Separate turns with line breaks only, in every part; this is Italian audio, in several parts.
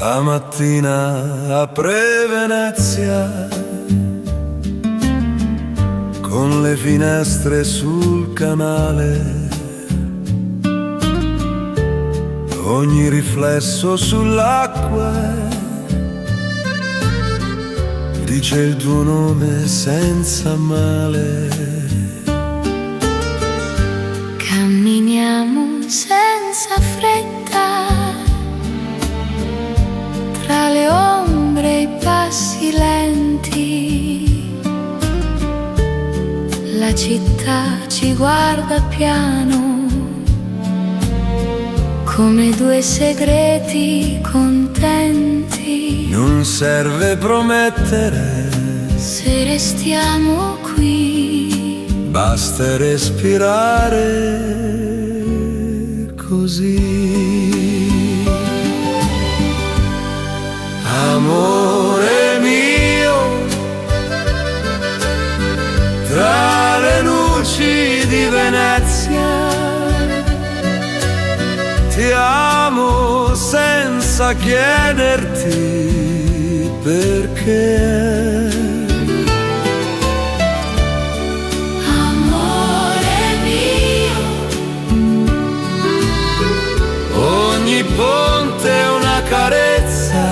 La mattina apre Venezia, con le finestre sul canale, ogni riflesso sull'acqua dice il tuo nome senza male.
Camminiamo senza fretta, tra le ombre e i passi lenti. La città ci guarda piano, come due segreti contenti.
Non serve promettere,
se restiamo qui,
basta respirare così. Amore mio, tra le luci di Venezia, ti amo senza chiederti perché.
amore mio.
Ogni ponte è una carezza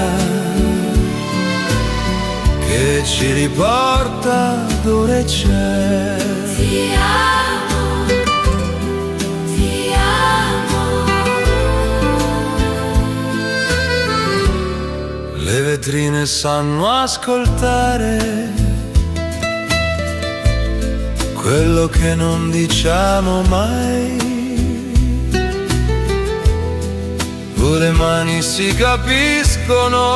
che ci riporta dove c'è.
Ti amo, ti amo.
Le vetrine sanno ascoltare quello che non diciamo mai. Le mani si capiscono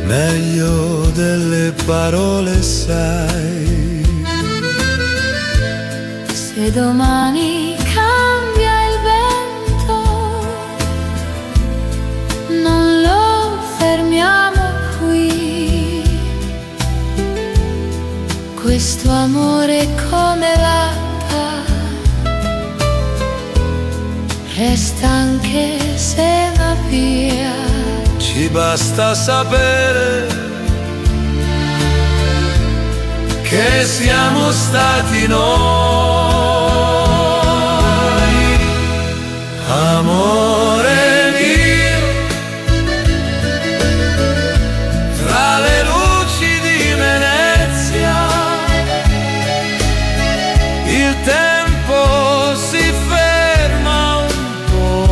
meglio delle parole, sai.
Se domani cambia il vento, non lo fermiamo qui. Questo amore è come l'acqua, resta anche se va via.
Ci basta sapere che siamo stati noi. Amore mio, tra le luci di Venezia, il tempo si ferma un po'.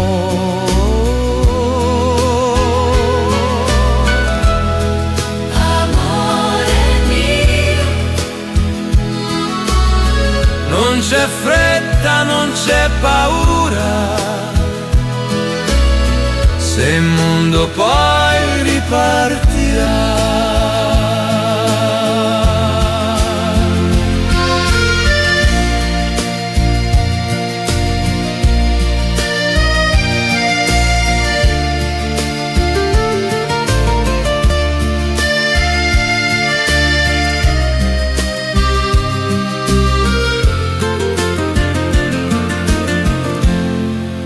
Amore mio,
Non c'è fretta, non c'è paura, se il mondo poi ripartirà.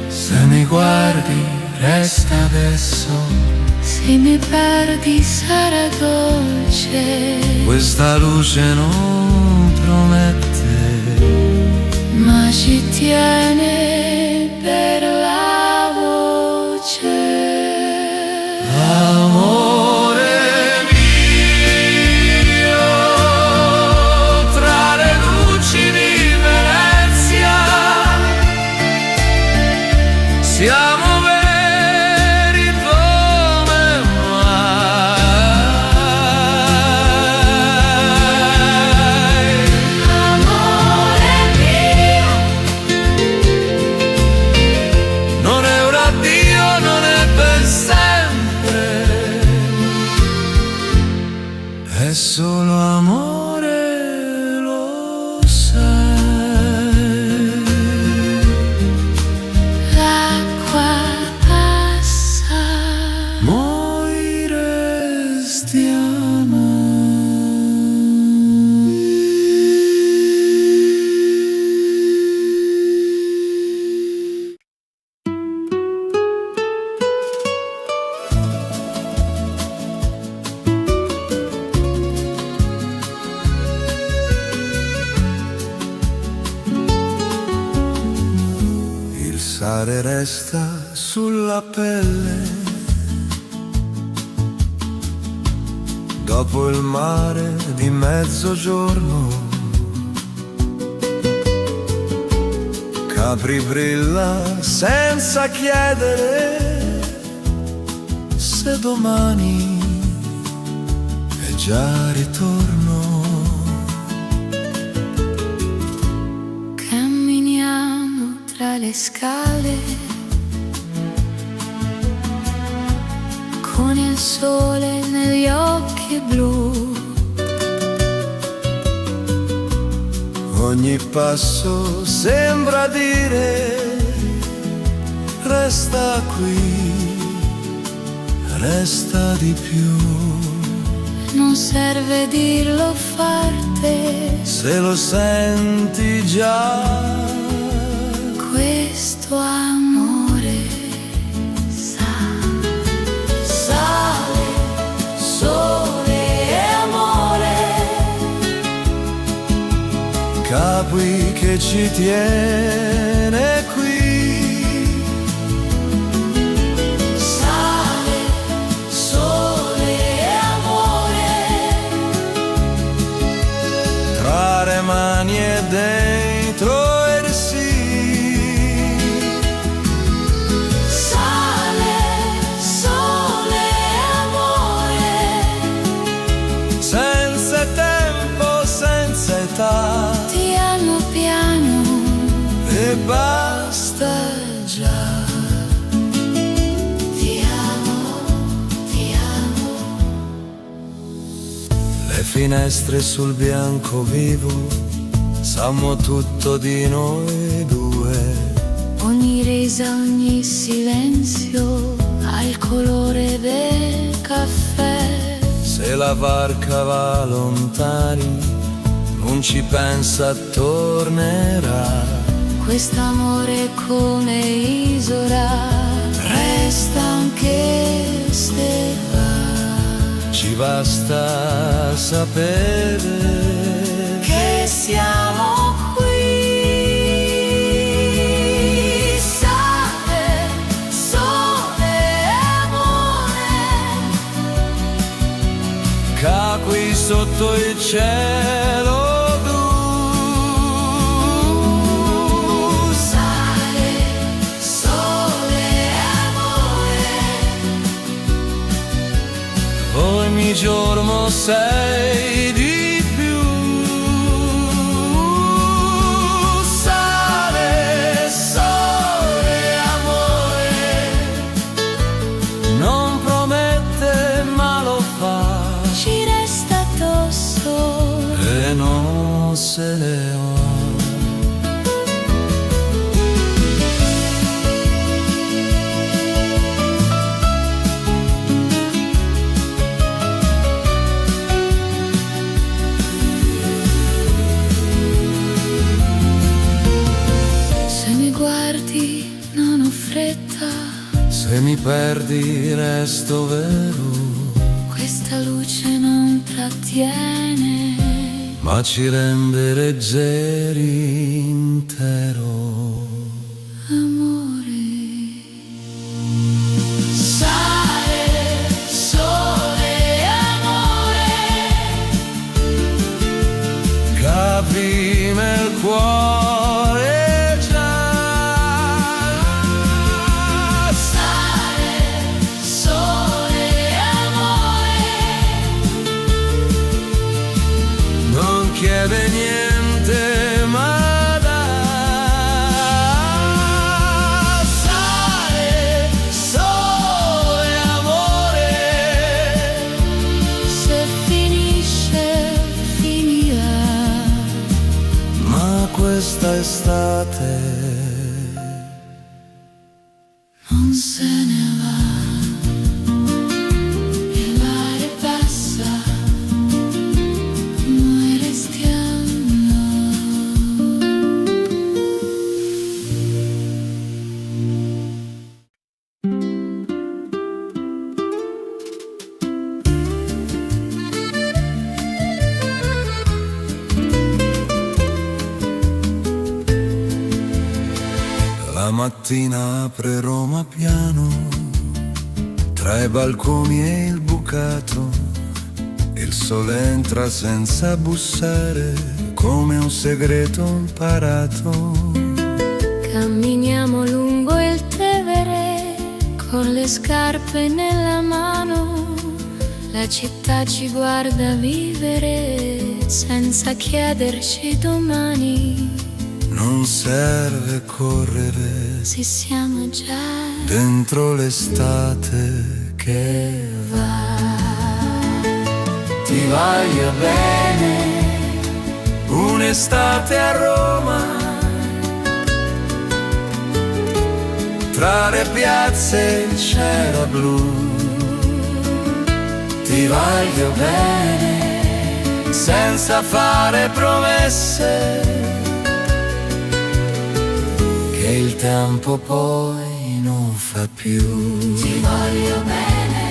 Se mi guardi, resta adesso,
se mi perdi sarà dolce,
questa luce non promette,
ma ci tiene per la voce.
amore mio, tra le luci di Venezia, siamo veri come mai.
Amore mio,
Non è un addio, non è per sempre, è solo amore, lo sai.
l'acqua passa,
Noi restiamo. mare resta sulla pelle. Dopo il mare di mezzogiorno, Capri brilla senza chiedere se domani è già ritorno.
Camminiamo tra le scale, con il sole negli occhi blu.
Ogni passo sembra dire resta qui, resta di più.
Non serve dirlo, farti,
Se lo senti già,
questo amore sale, sole e amore.
Capri che ci tiene qui.
Sale, sole e amore.
Tra le mani e dentro il sì.
Sale, sole e amore.
Senza tempo, senza età,
Ti amo piano
e basta già.
Ti amo, ti amo.
Le finestre sul bianco vivo sanno tutto di noi due.
Ogni resa, ogni silenzio ha il colore del caffè.
Se la barca va lontani, non ci pensa, tornerà.
Quest'amore come isola resta anche se va.
Ci basta sapere
Che siamo qui. Sale, sole e amore.
Capri sotto il cielo blu.
Sale, sole e amore.
Ogni giorno sei di più. Sale, sole, amore. Non promette ma lo fa,
Ci resta addosso.
e non se ne va.
Se mi guardi non ho fretta,
Se mi perdi resto vero,
questa luce non trattiene.
ma ci rende leggeri intero.
Amore. Sale, sole e amore.
Capri nel cuore già.
Sale, sole e amore.
Non chiede niente ma dà. Sale, sole, amore.
Se finisce, finirà.
Ma questa estate
Non se ne va. Il mare passa, noi restiamo.
mattina apre Roma piano, tra i balconi e il bucato, il sole entra senza bussare, come un segreto imparato.
Camminiamo lungo il Tevere, con le scarpe nella mano. La città ci guarda vivere, senza chiederci domani.
Non serve correre,
Se siamo già
dentro l'estate che
va.
ti voglio bene, un'estate a Roma, tra le piazze il cielo blu. Ti voglio bene, senza fare promesse, che il tempo poi non fa più.
Ti voglio bene,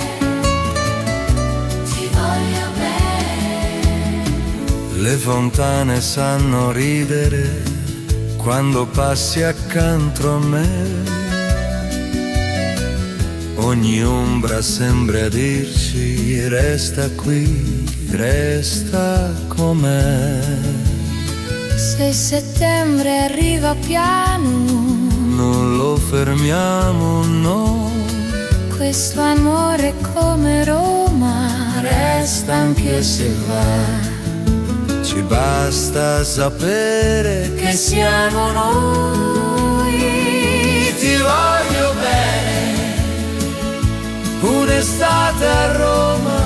ti voglio bene.
Le fontane sanno ridere quando passi accanto a me. Ogni ombra sembra dirci resta qui, resta com'è.
Se settembre arriva piano,
Non lo fermiamo, no.
questo amore come Roma resta anche se va.
Ci basta sapere che siamo noi. Ti voglio bene, un'estate a Roma,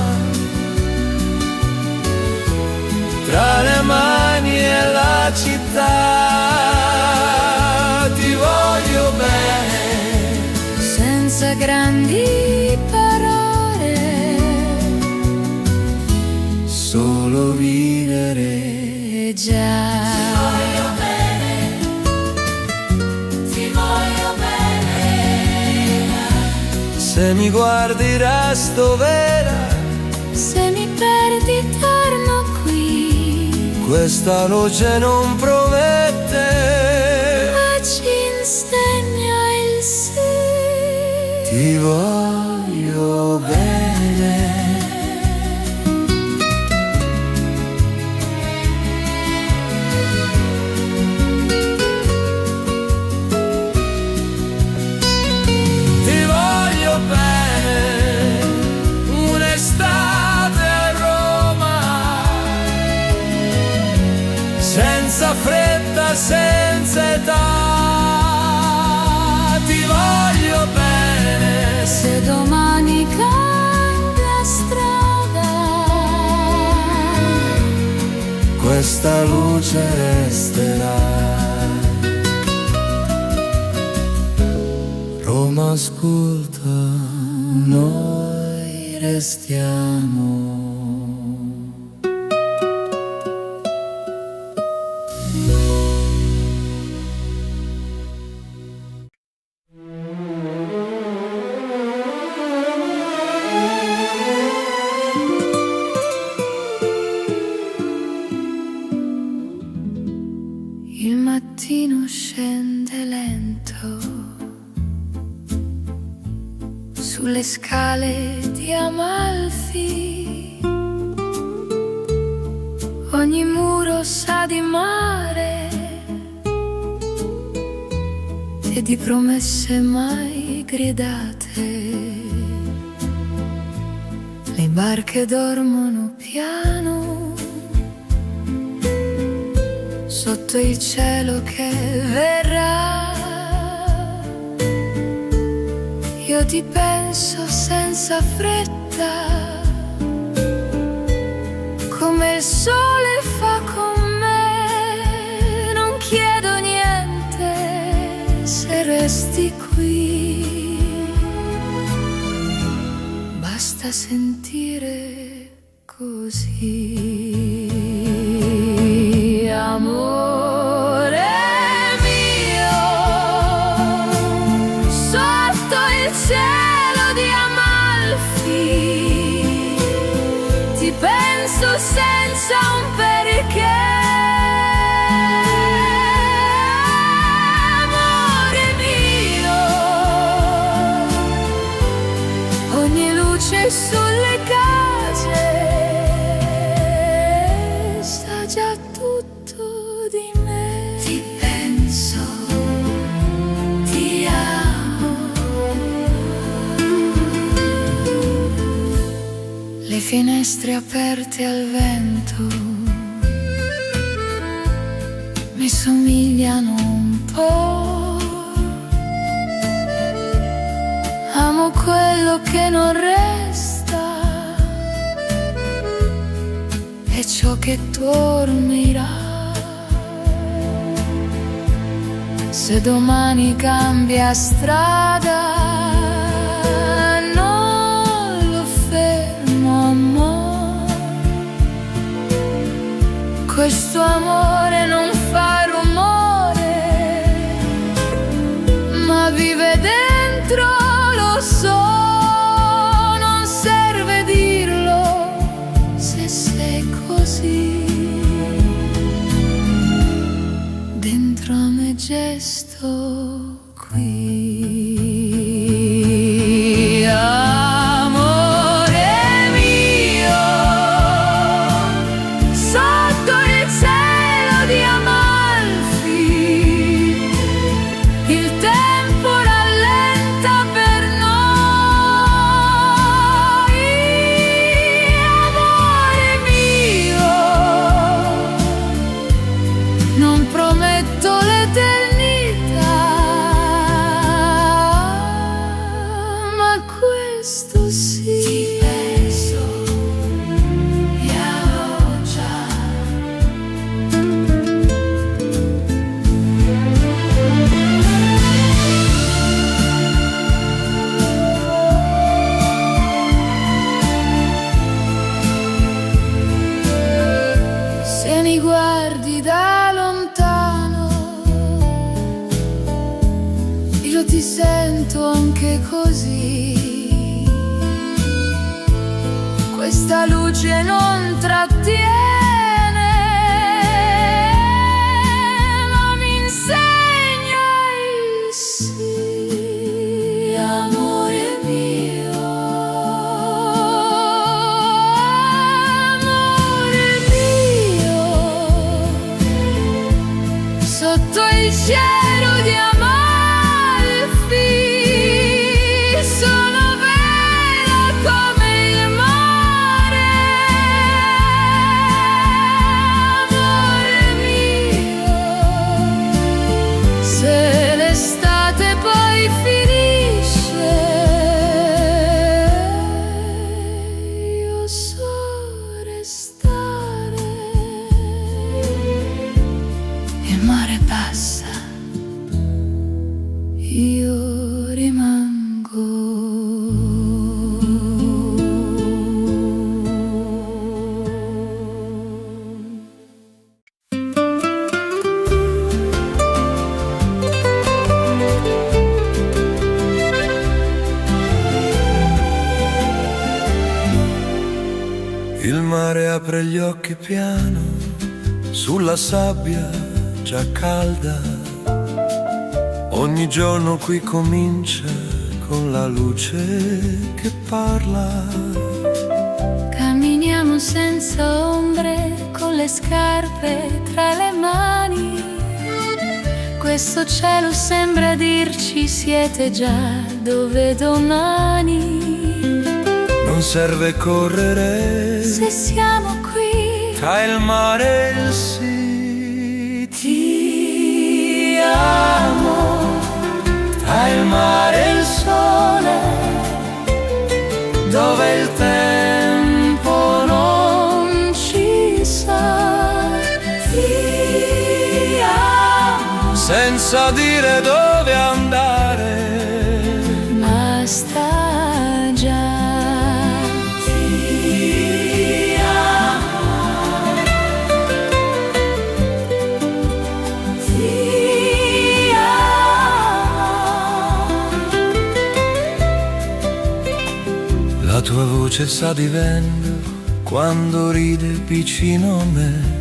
tra le mani e la città. Ti voglio bene,
Senza grandi parole,
solo vivere
già.
Se mi guardi resto vera,
Se mi perdi torno qui,
questa luce non promette.
ma ci insegna il sì.
Ti voglio bene. Ti voglio bene, un'estate a Roma, senza fretta, senza età. Ti voglio bene,
Se domani cambia strada,
questa luce resterà. Roma ascolta, noi restiamo.
il mattino scende lento sulle scale di Amalfi. Ogni muro sa di mare e di promesse mai gridate. Le barche dormono piano sotto il cielo che verrà. Io ti penso senza fretta, come il sole fa con me. Non chiedo niente se resti qui, basta sentire così. Amore mio, sotto il cielo di Amalfi, ti penso senza un perché. Amore mio, finestre aperte al vento mi somigliano un po'. Amo quello che non resta e ciò che dormirà. Se domani cambia strada, non lo fermo, amore. Questo amore non fa rumore, ma vive dentro, lo so. Non serve dirlo se sei così. Dentro a me gesto qui, amore mio, sotto il cielo di Amalfi, il tempo rallenta per noi, amore mio, non prometto l'eternità, ma questo sì. Ti penso, ja già. Se mi guardi da lontano, io ti sento anche così. Questa luce non trattiene, ma mi insegna il sì, amore mio, amore mio, sotto il cielo di Amalfi, sono vera come il mare, amore mio. Se l'estate poi finisce, io so restare. Il mare passa, io rimango.
Il mare apre gli occhi piano sulla sabbia già calda. Ogni giorno qui comincia con la luce che parla.
Camminiamo senza ombre, con le scarpe tra le mani. Questo cielo sembra dirci siete già dove domani.
Non serve correre
Se siamo qui,
tra il mare e il sì.
ti amo.
Tra il mare e il sole, dove il tempo
Non ci sa, ti amo.
senza dire dove andare.
Basta già. Ti amo. Ti amo.
La tua voce sta di vento quando ride vicino a me.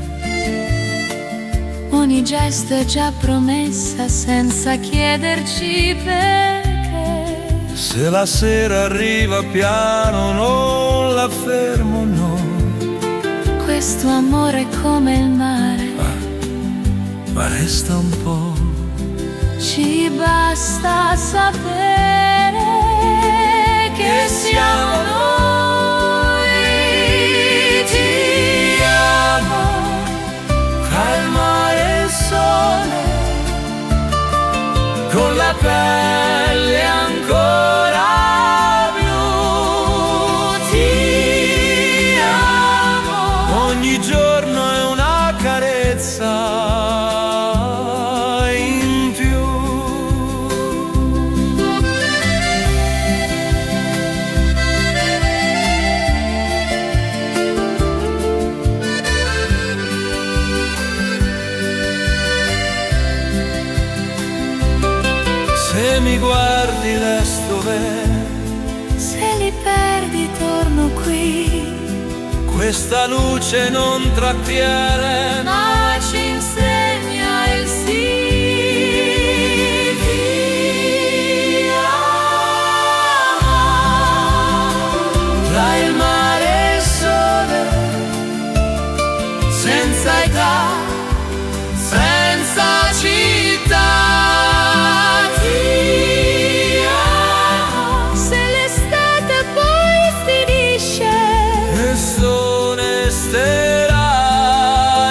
Ogni gesto è già promessa senza chiederci perché.
Se la sera arriva piano non la fermo, no.
Questo amore è come il mare,
Ma resta un po'.
ci basta sapere che siamo noi.
pelle ancora blu. Ti amo. Ogni giorno è una carezza in più. Se mi guardi resto dove,
Se li perdi torno qui,
questa luce non trattiene,
ma ci insegna il sì. Ti amo.
tra il mare e il sole, senza età, senza città.
Ti amo. Se l'estate poi finisce,
Il sole resterà,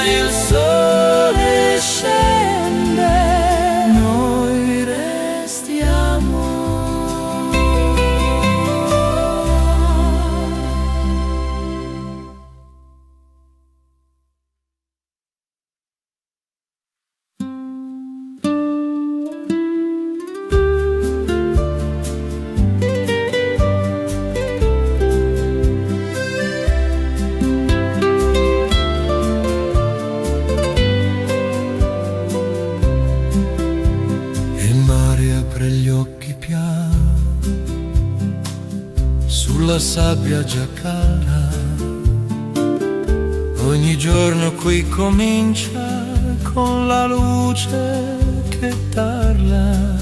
il sole scende, noi restiamo. Il mare apre gli occhi piano sulla sabbia già calda. Ogni giorno qui comincia con la luce che parla.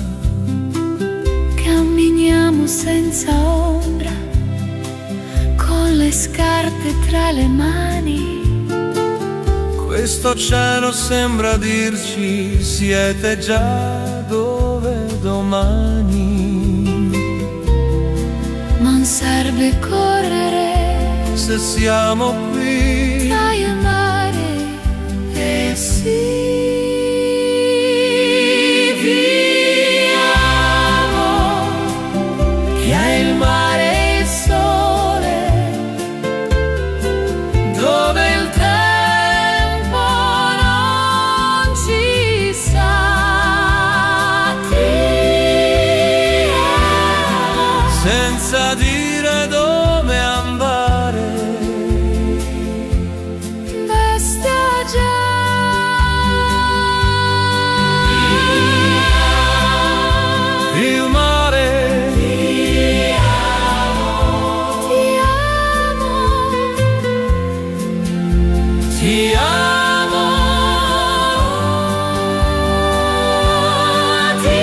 camminiamo senza ombra, con le scarpe tra le mani.
Questo cielo sembra dirci siete già dove domani.
Non serve correre
Se siamo qui
tra il mare e il sì. Viviamo,
che è il mare e il sole, dove il tempo non ci sa.
ti amo.
Senza dire dove andare,
Basta già.
il mare
Ti amo.
ti amo.
Ti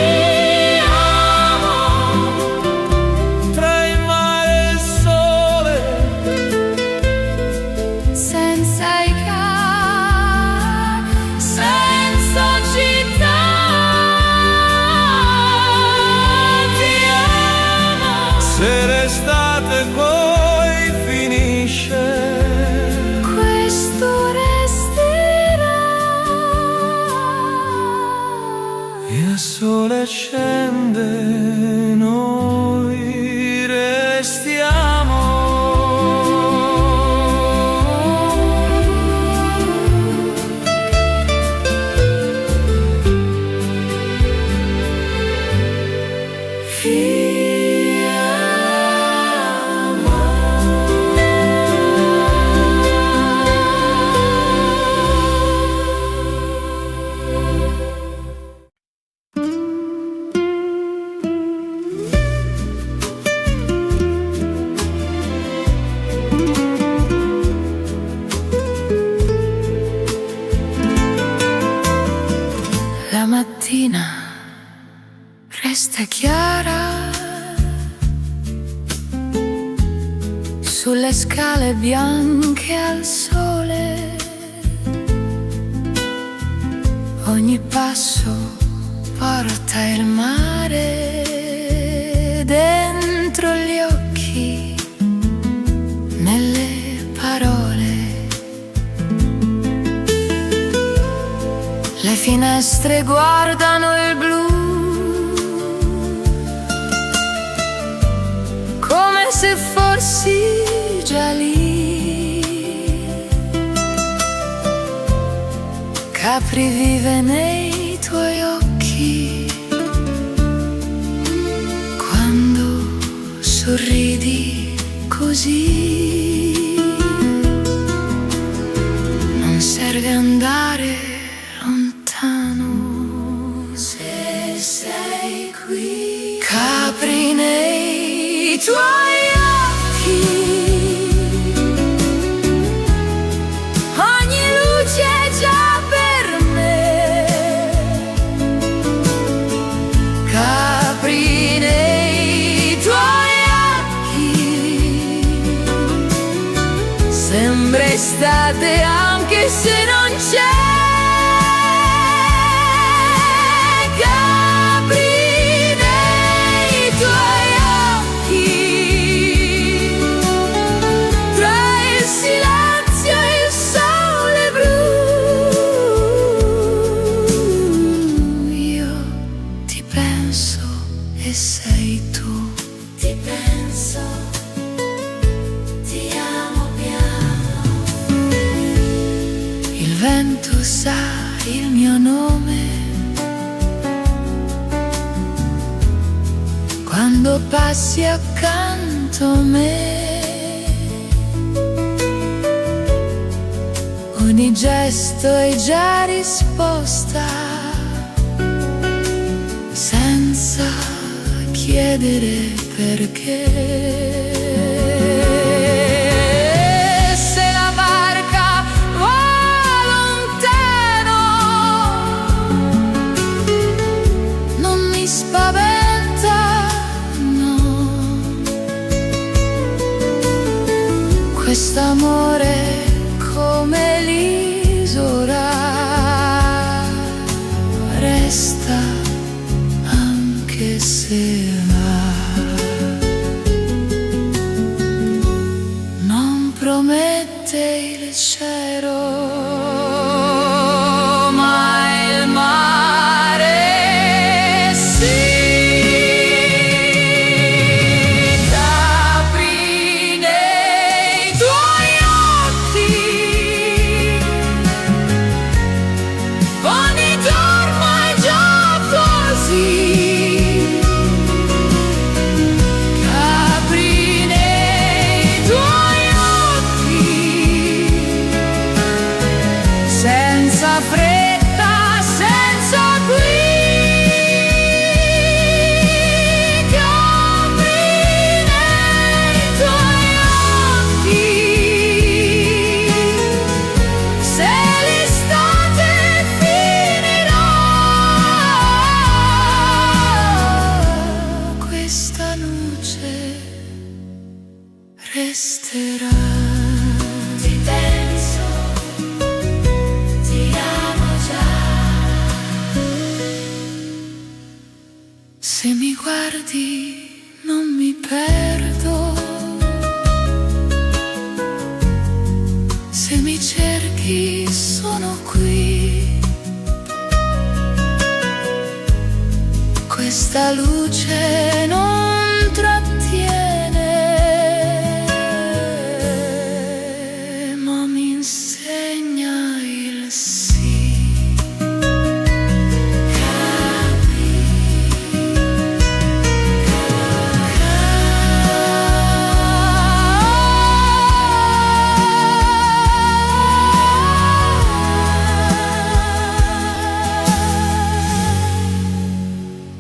amo.
Tra il mare e il sole,
Senza i cari, senza città. Ti amo.
se l'estate poi finisce,
Questo resterà.
il sole scende, noi restiamo.
Ti amo. La mattina resta chiara sulle scale bianche al sole. Ogni passo porta il mare dentro gli occhi, nelle parole. Le finestre guardano il blu fossi già lì. Capri vive nei tuoi occhi quando sorridi così. Non serve andare lontano se sei qui. Capri nei tuoi occhi, ogni luce è già per me. Capri nei tuoi occhi, sembra estate anche se non c'è. E sei tu. Ti penso, ti amo piano. Il vento sa il mio nome quando passi accanto a me. Ogni gesto è già risposta senza chiedere perché. Se la barca va lontano, non mi spaventa, no. Quest'amore come l'isola resta anche se non promette il cielo, ma il mare sì. Capri nei tuoi occhi, ogni giorno è già così. Senza fretta, senza qui. Capri nei tuoi occhi, se l'estate finirà, questa luce resterà. Ti penso, se mi guardi non mi perdo, se mi cerchi sono qui. Questa luce non trattiene, ma mi insegna il sì.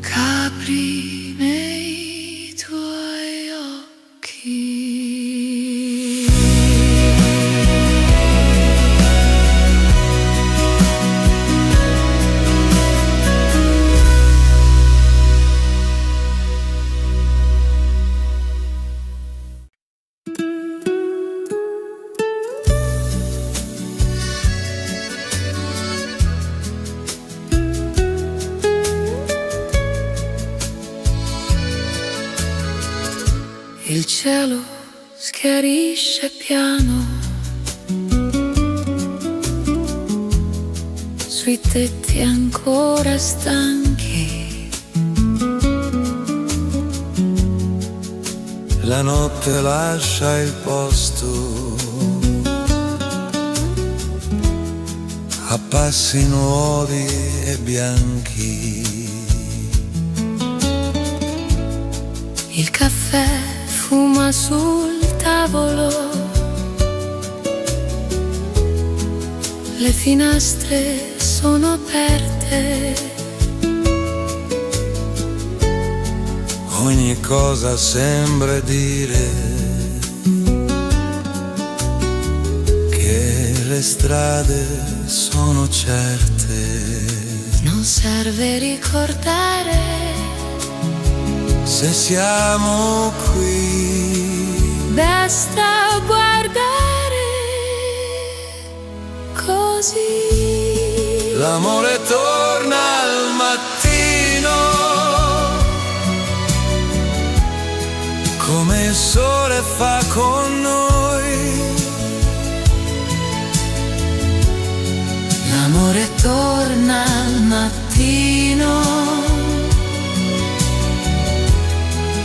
Capri nei tuoi occhi. Il cielo schiarisce piano sui tetti ancora stanchi.
la notte lascia il posto a passi nuovi e bianchi.
Il caffè fuma sul tavolo, le finestre sono aperte.
Ogni cosa sembra dire che le strade sono certe.
Non serve ricordare
se siamo qui,
basta guardare così.
l'amore torna al mattino, come il sole fa con noi.
L'amore torna al mattino,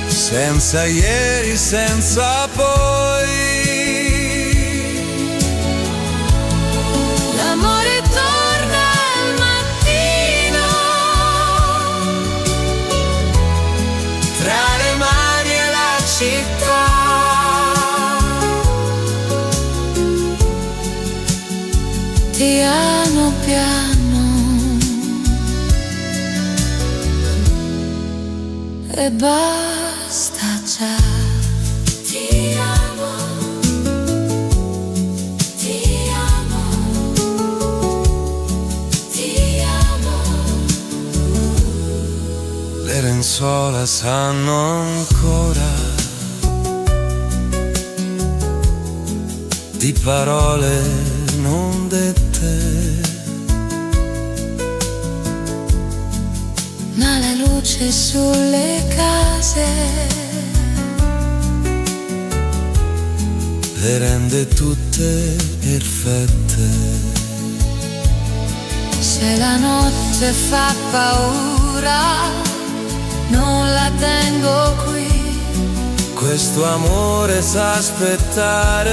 senza ieri, senza poi.
l'amore torna al mattino,
Tra le mani e la città,
piano piano, e basta già. Ti amo, ti amo, ti amo.
le lenzuola sanno ancora di parole non dette,
Ma la luce sulle case
le rende tutte perfette.
se la notte fa paura, non la tengo qui.
Questo amore sa aspettare,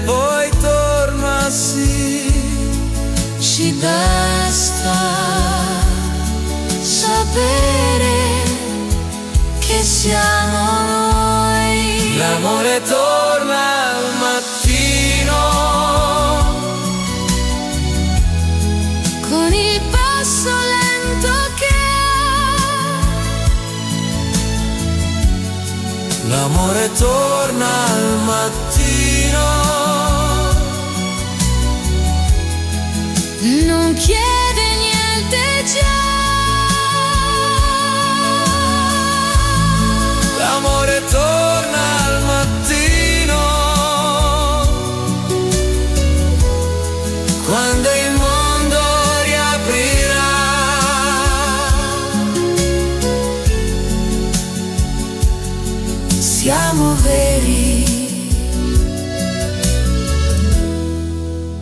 poi torna sì.
Ci basta sapere che siamo noi.
L'amore torna al mattino,
Con il passo lento che ha,
l'amore torna al mattino,
non chiede niente già.
l'amore torna al mattino, quando il mondo riaprirà.
Siamo veri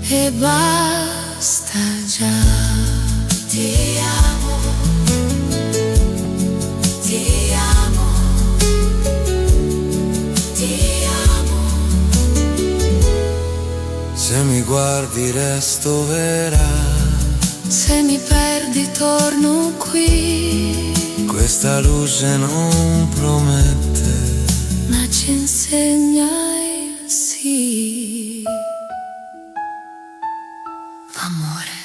e basta già. Ti amo, ti amo, ti amo.
Se mi guardi resto vera,
Se mi perdi torno qui,
questa luce non promette,
ma ci insegna il sì. Amore.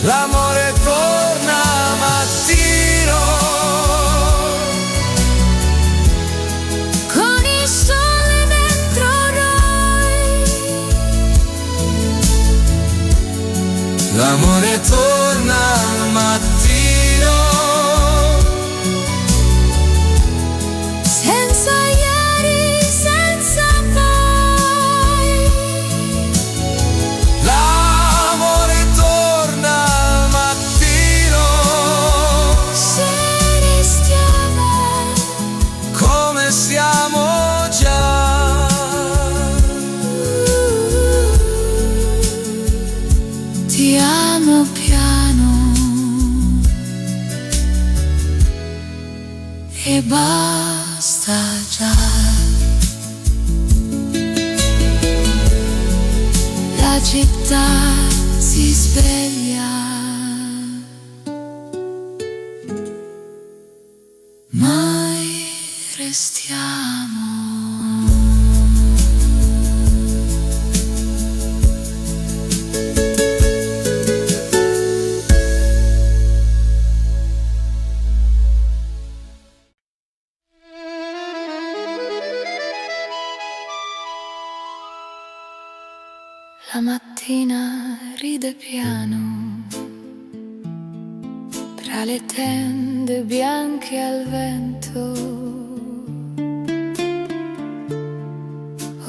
l'amore torna mattino,
Con il sole dentro noi,
l'amore torna al mattino,
senza ieri, senza poi.
l'amore torna al mattino,
Se restiamo
come siamo già.
e basta già. La città si sveglia, mai restiamo. La mattina ride piano tra le tende bianche al vento.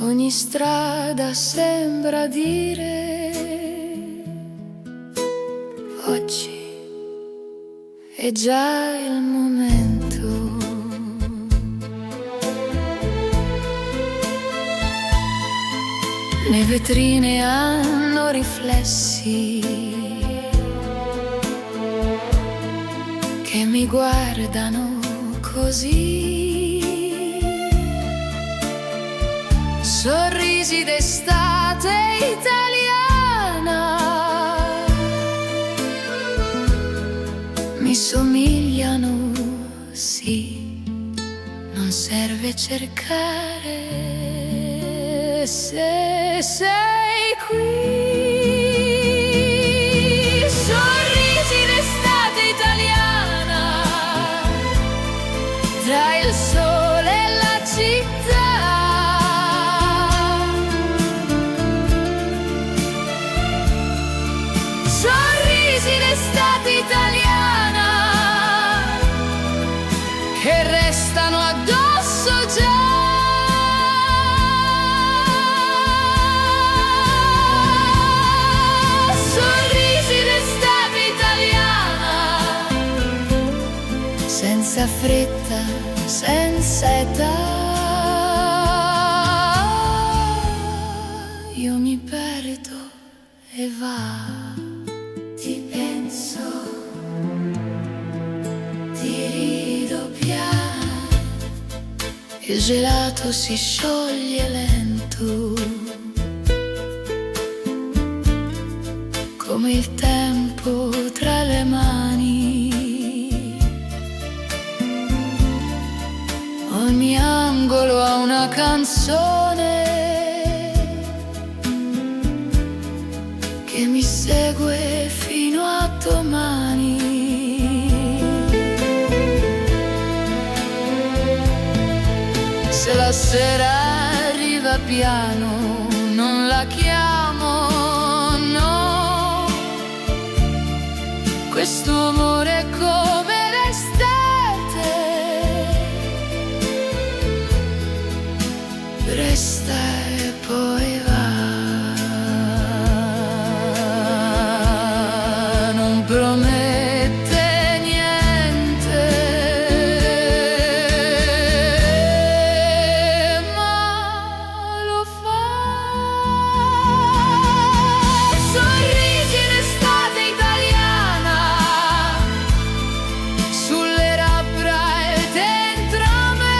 Ogni strada sembra dire: oggi è già il momento. Le vetrine hanno riflessi che mi guardano così. Sorrisi d'estate italiana mi somigliano, sì, non serve cercare. Se sei qui, sorrisi d'estate italiana, tra il sole e la città. Sorrisi d'estate italiana che restano addosso già. Senza fretta, senza età, io mi perdo e va. Ti penso, ti rido piano, il gelato si scioglie lento, come il tempo tra le mani. Ogni angolo ha una canzone che mi segue fino a domani. Se la sera arriva piano, non la chiamo, no. Questo amore è come resta e poi va. Non promette niente, ma lo fa. Sorrisi d'estate italiana sulle labbra e dentro me.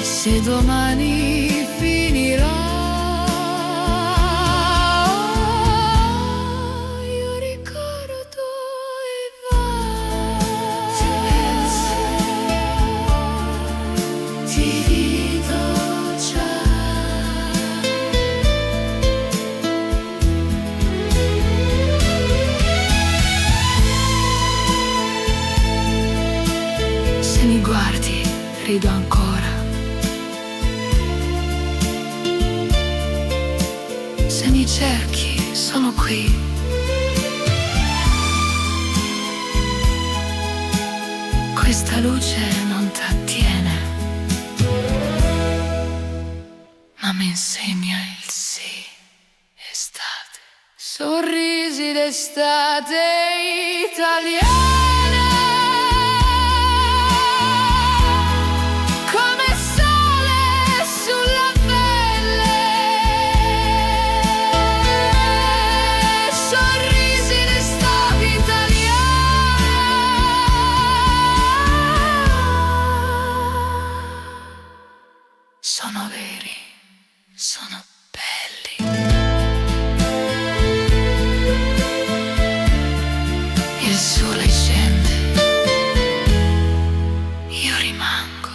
Se domani finirà, io ricordo e va. Ti penso, ti rido già. Se mi guardi, rido ancora. Se mi cerchi, sono qui. Questa luce non t'attiene, ma mi insegna il sì, estate. Sorrisi d'estate italiana, come sole sulla pelle. Sorrisi d'estate italiana, sono veri, sono belli. Il sole scende, io rimango.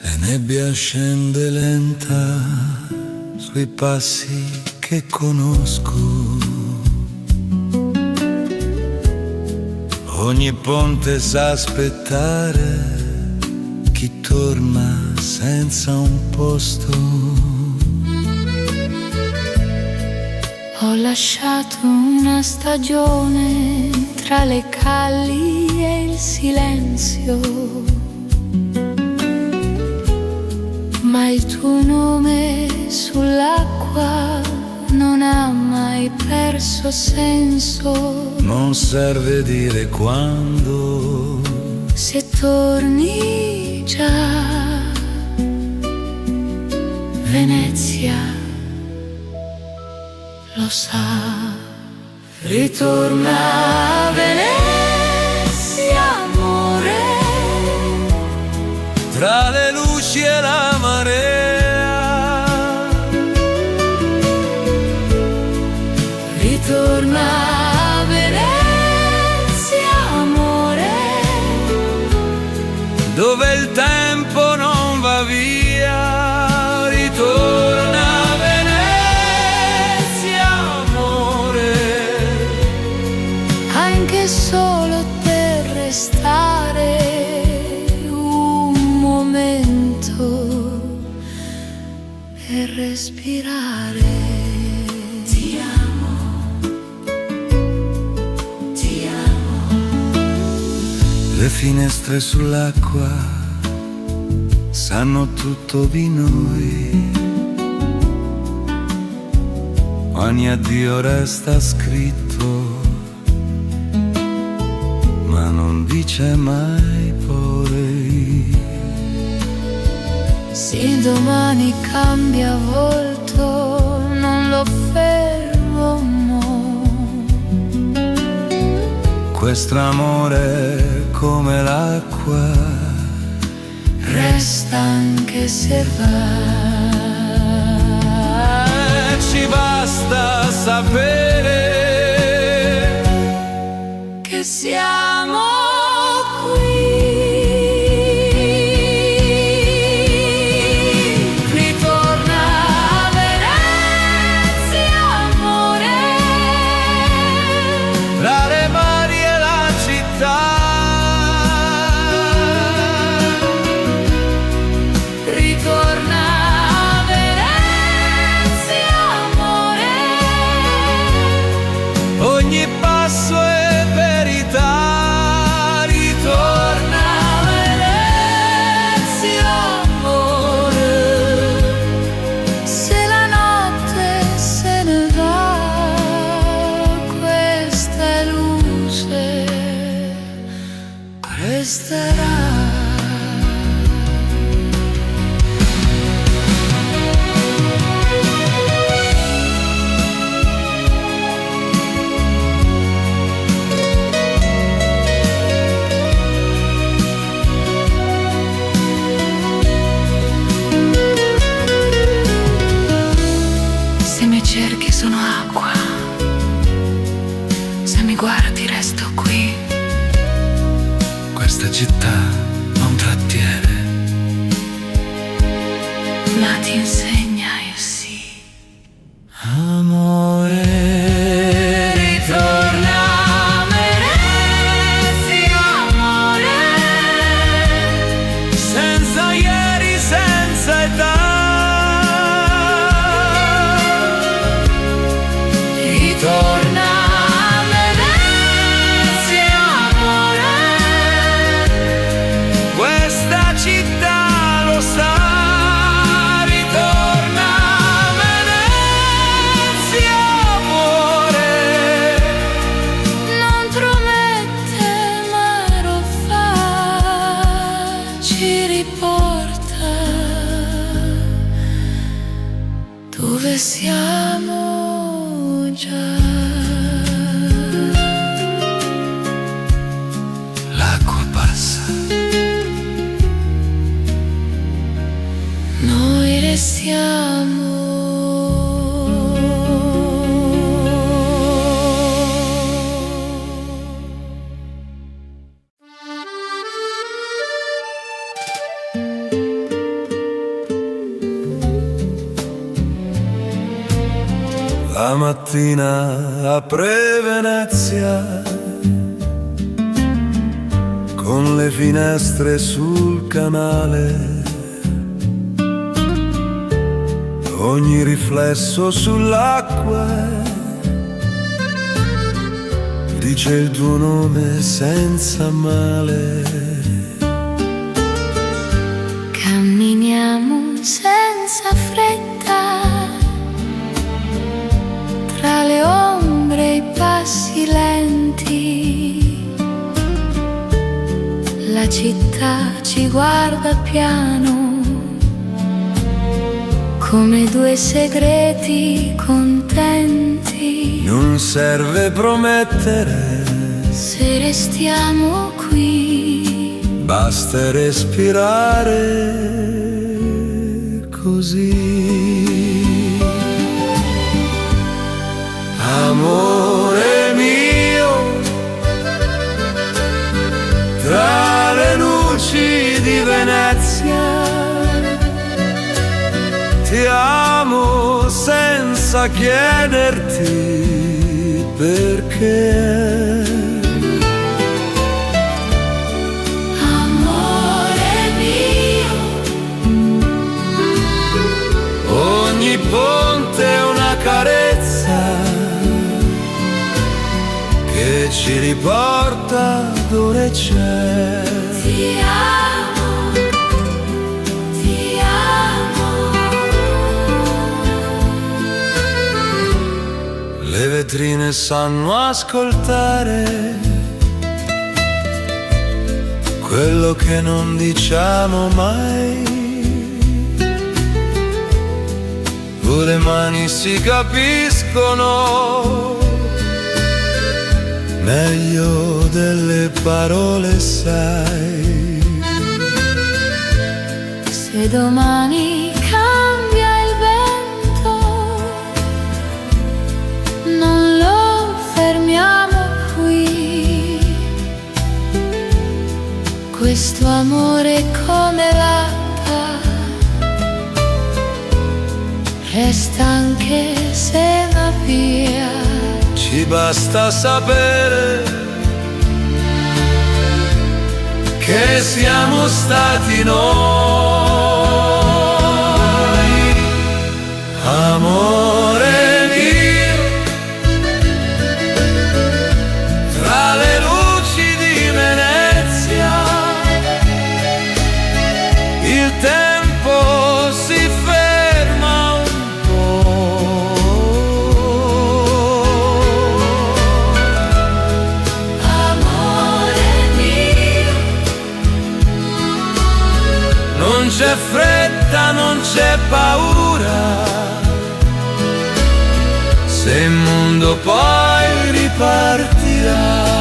La nebbia scende lenta sui passi che conosco. Ogni ponte sa aspettare chi torna senza un posto.
Ho lasciato una stagione tra le calli e il silenzio, ma il tuo nome sull'acqua non ha mai perso senso.
Non serve dire quando,
Se torni già, Venezia lo sa. Ritorna a Venezia, amore,
tra le luci e la marea.
ritorna a Venezia, amore,
Dove il tempo non va via. Ritorna a Venezia, amore,
anche solo per restare un momento, per respirare. Ti amo, ti amo.
Le finestre sull'acqua sanno tutto di noi. Ogni addio resta scritto, ma non dice mai poi.
Se il domani cambia volto, non lo fermo, mo.
Questo amore come l'acqua
Resta anche se va.
ci basta sapere
Che siamo qui. Ritorna a Venezia, amore,
tra le mari e la città.
ritorna a Venezia, amore,
Ogni passo è verità. Ritorna
a Venezia, amore, se la notte se ne va, questa luce resterà. guardi resto qui.
Questa città non trattiene,
Ma ti insegna il sì.
amore.
Ritorna a Venezia, amore.
Senza ieri, senza età.
Ritorna a Venezia, amore.
Questa città lo sa. Ritorna a Venezia, amore.
Non promette ma lo fa, ci riporta dove siamo già.
L'acqua passa,
Noi restiamo.
la mattina apre Venezia con le finestre sul canale, ogni riflesso sull'acqua dice il tuo nome senza male.
Camminiamo senza fretta, tra le ombre e i passi lenti. La città ci guarda piano, come due segreti contenti.
Non serve promettere,
Se restiamo qui,
basta respirare così. Amore mio, tra le luci di Venezia, ti amo senza chiederti perché.
amore mio,
Ogni ponte è una carezza che ci riporta dove c'è.
ti amo, ti amo.
Le vetrine sanno ascoltare quello che non diciamo mai. Le mani si capiscono meglio delle parole, sai.
Se domani cambia il vento, non lo fermiamo qui. Questo amore come l'acqua resta anche se va via.
Ci basta sapere che siamo stati noi. Amore mio, tra le luci di Venezia, il tempo si ferma un po'.
Amore mio,
Non c'è fretta, non c'è paura, se il mondo poi ripartirà.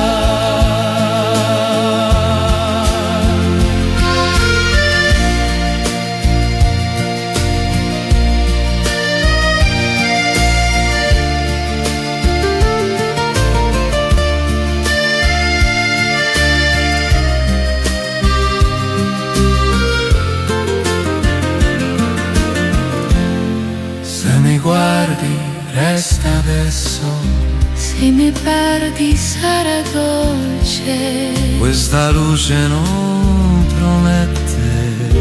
mi perdi sarà dolce,
questa luce non promette,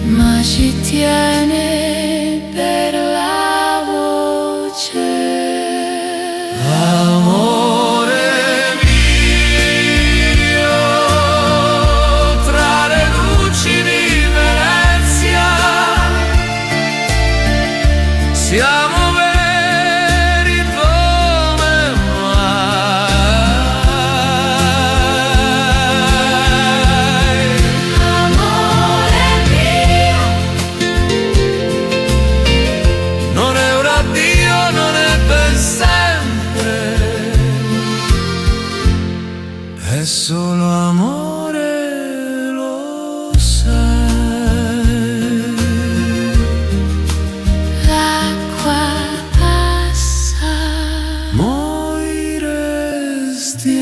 ma ci tiene per la voce.
Amore mio, tra le luci di Venezia siamo veri come mai.
Amore mio,
Non è un addio, non è per sempre, è solo amore, lo sai.
l'acqua passa,
Noi restiamo.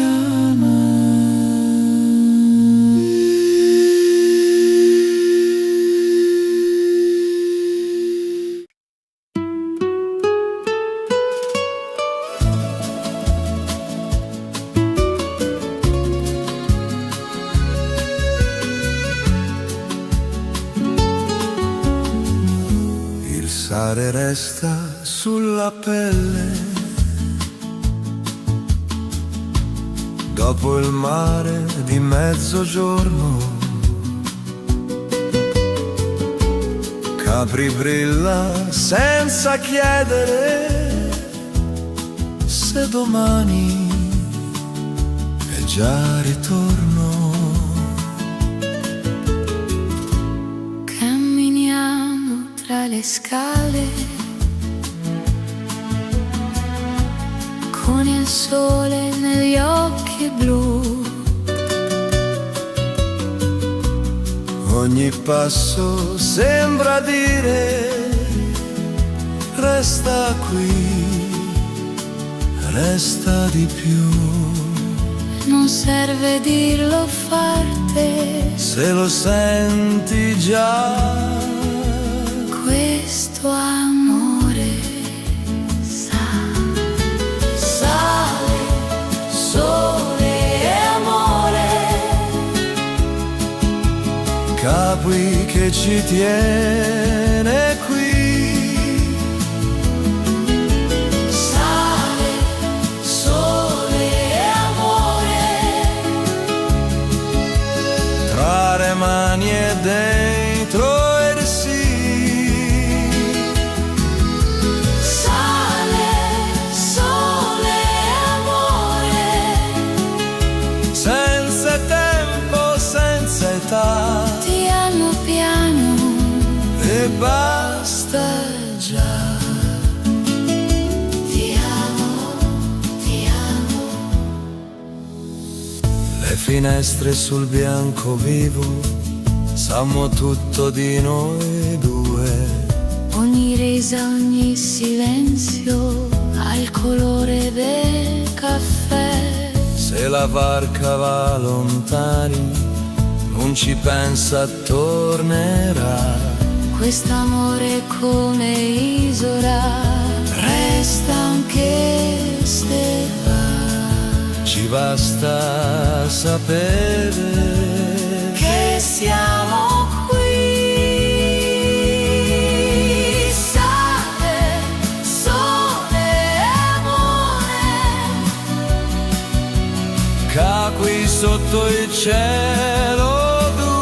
Il sale resta sulla pelle, dopo il mare di mezzogiorno. Capri brilla senza chiedere se domani è già ritorno.
camminiamo tra le scale, con il sole negli occhi blu.
Ogni passo sembra dire resta qui, resta di più.
Non serve dirlo forte,
Se lo senti già,
questo amore sa. Sale, sole e amore,
Capri che ci tiene qui.
sale, sole e amore,
Tra le mani e dentro il sì.
sale, sole e amore,
Senza tempo, senza età,
piano piano
e basta già.
ti amo, ti amo.
Le finestre sul bianco vivo sanno tutto di noi due.
Ogni resa, ogni silenzio ha il colore del caffè.
Se la barca va lontani, non ci pensa, tornerà.
Quest'amore come isola resta anche se va.
Ci basta sapere
Che siamo qui. Sale, sole e amore,
Capri sotto il cielo blu.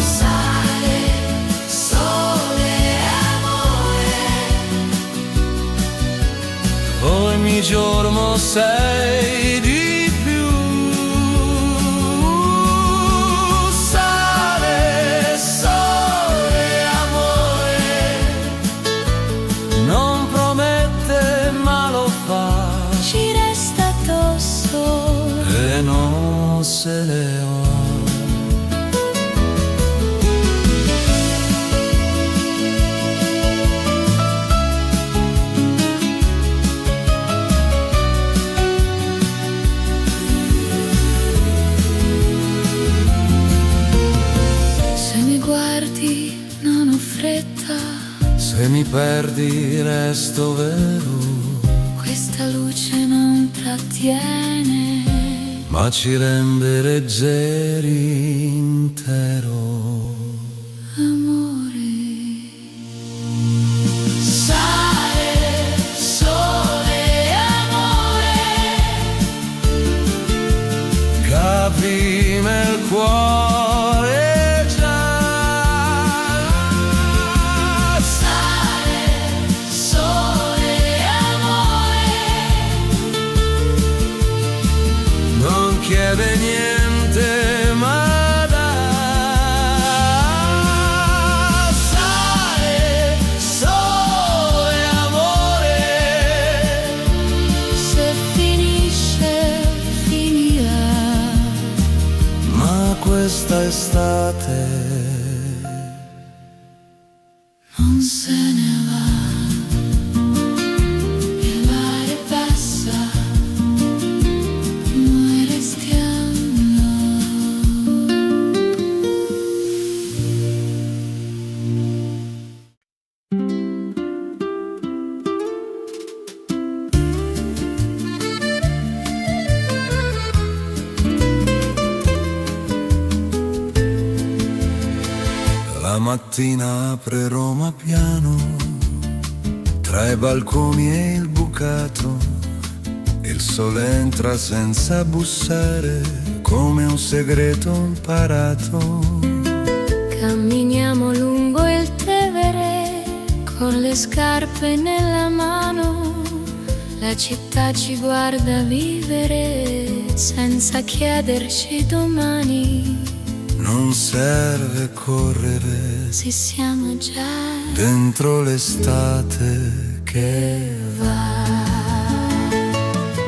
sale, sole e amore,
Ogni giorno sei di più. Sale, sole, amore, non promette ma lo fa,
ci resta addosso.
e non se ne va.
Se mi guardi non ho fretta,
Se mi perdi perdi resto vero,
questa luce non trattiene,
ma ci rende leggeri intero.
amore. Sale, sole, amore,
Capì nel cuore già.
sale, sole, amore,
Non chiede niente ma dà.
sale, sole, amore, se finisce, finirà.
Ma questa estate
Non se ne va, il mare passa, noi restiamo.
la mattina apre Roma piano, tra i balconi e il bucato, il sole entra senza bussare, come un segreto imparato.
Camminiamo lungo il Tevere, con le scarpe nella mano, la città ci guarda vivere, senza chiederci domani.
Non serve correre
Se siamo già
dentro l'estate che
va.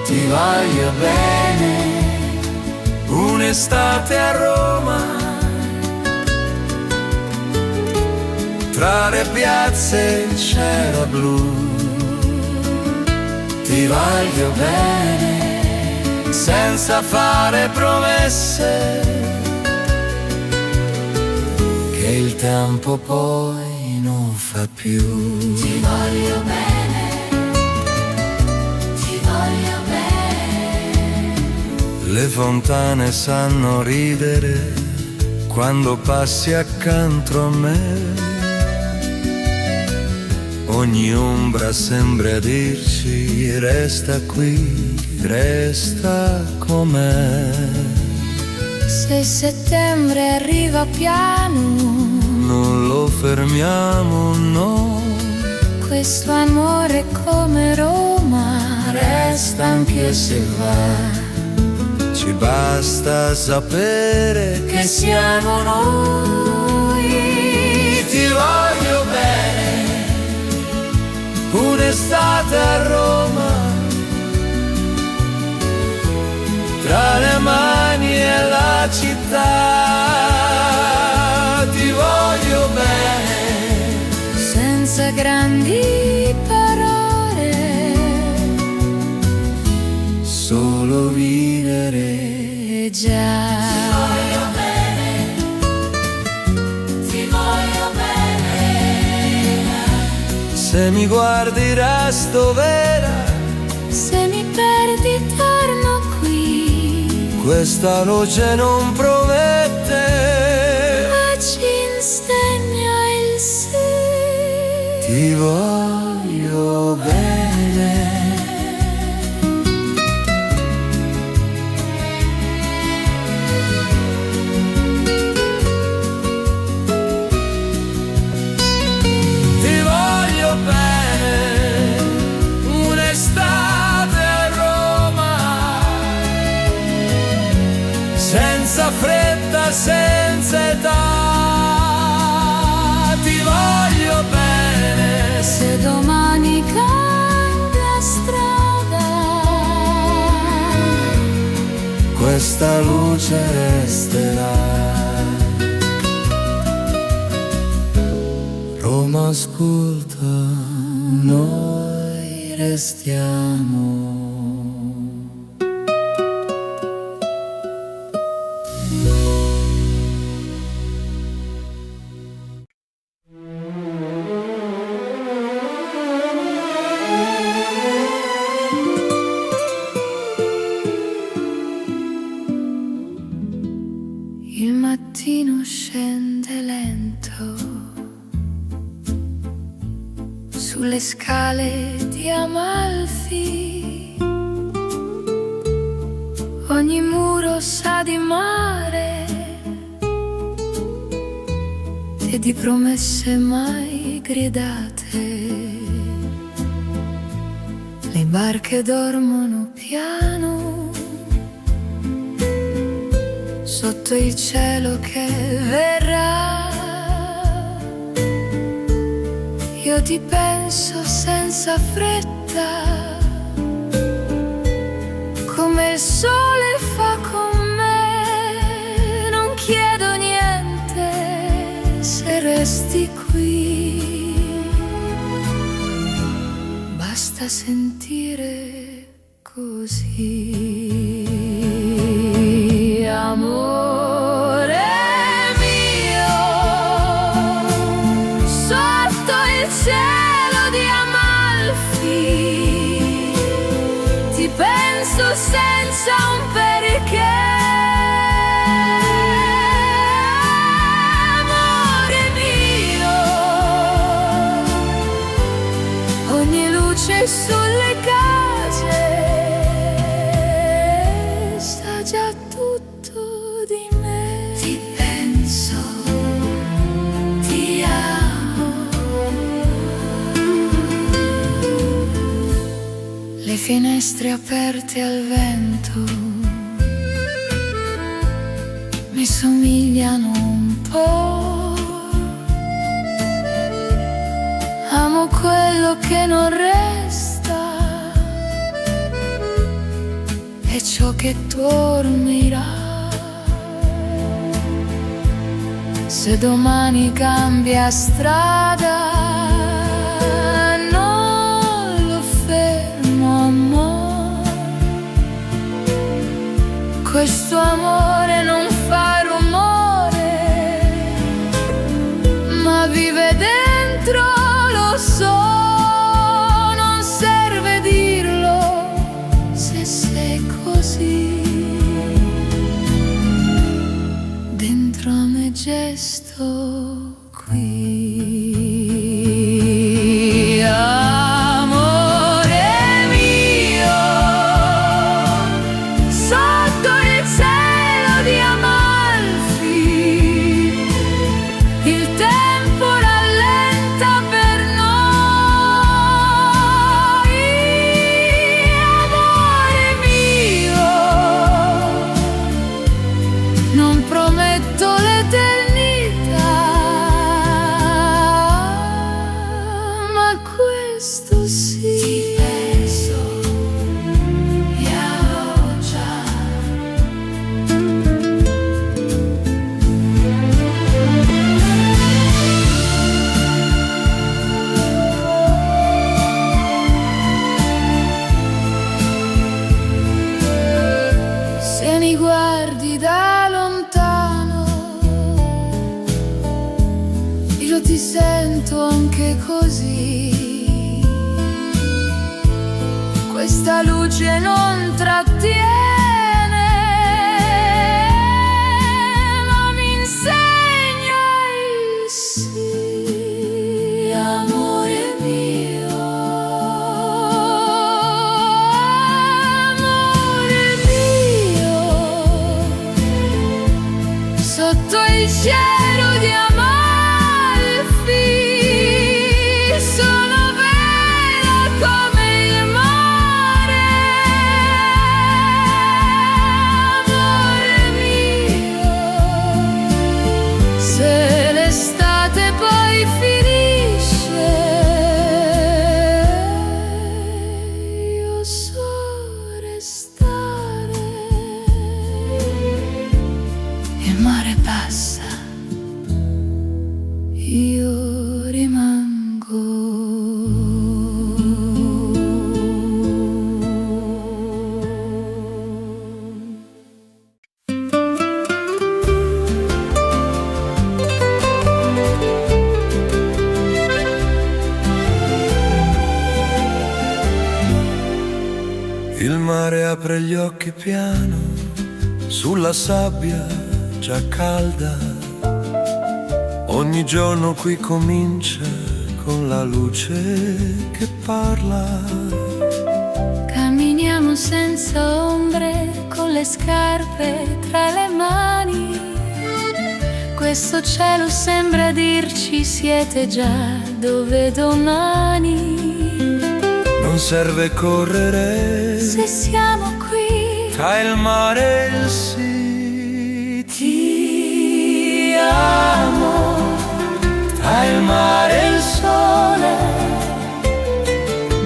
ti voglia bene, un'estate a Roma, tra le piazze il cielo blu. Ti voglio bene, senza fare promesse, che il tempo poi non fa più.
Ti voglio bene, ti voglio bene.
Le fontane sanno ridere quando passi accanto a me. Ogni ombra sembra dirci resta qui, resta com'è.
Se settembre arriva piano,
Non lo fermiamo, no.
questo amore come Roma resta anche se va.
Ci basta sapere
Che siamo noi.
ti voglio bene, un'estate a Roma, tra le mani e la città. Ti voglio bene,
Senza grandi parole,
solo vivere
già. Ti voglio bene, ti voglio bene.
Se mi guardi resto vera,
Se mi perdi torno qui,
questa luce non promette.
ma ci insegna il sì.
Ti voglio bene. Ti voglio bene, un'estate a Roma, senza fretta, senza età. Ti voglio bene,
Se domani cambia strada,
questa luce resterà. Roma ascolta, noi restiamo.
scale di Amalfi, ogni muro sa di mare e di promesse mai gridate. Le barche dormono piano sotto il cielo che verrà. Io ti penso senza fretta, come il sole fa con me. Non chiedo niente se resti qui, basta sentire così. Amore mio, sotto il cielo di Amalfi, ti penso senza un perché. Amore mio, ogni luce sulle case sa già tutto di me. Ti penso, ti amo. Le finestre aperte al vento mi somigliano un po'. Amo quello che non resta e ciò che dormirà. Se domani cambia strada, non lo fermo, amore. Questo amore non fa rumore, ma vive dentro, lo so. Non serve dirlo se sei così. Dentro a me gesto qui. Amore mio, sotto il cielo di Amalfi, il tempo rallenta per noi. Amore mio, non prometto l'eternità, ma questo sì. Ti penso, io già. Se mi guardi da lontano, io ti sento anche così. Questa luce non trattiene, ma mi insegna il sì. Amore mio, amore mio, sotto il cielo di Amalfi, sono vera come il mare. Amore mio, se l'estate poi finisce, io so restare. Il mare passa, io rimango.
Il mare apre gli occhi piano sulla sabbia già calda. Ogni giorno qui comincia con la luce che parla.
Camminiamo senza ombre con le scarpe tra le mani. Questo cielo sembra dirci siete già dove domani.
Non serve correre
Se siamo qui
tra il mare e il sì.
ti amo.
Tra il mare e il sole,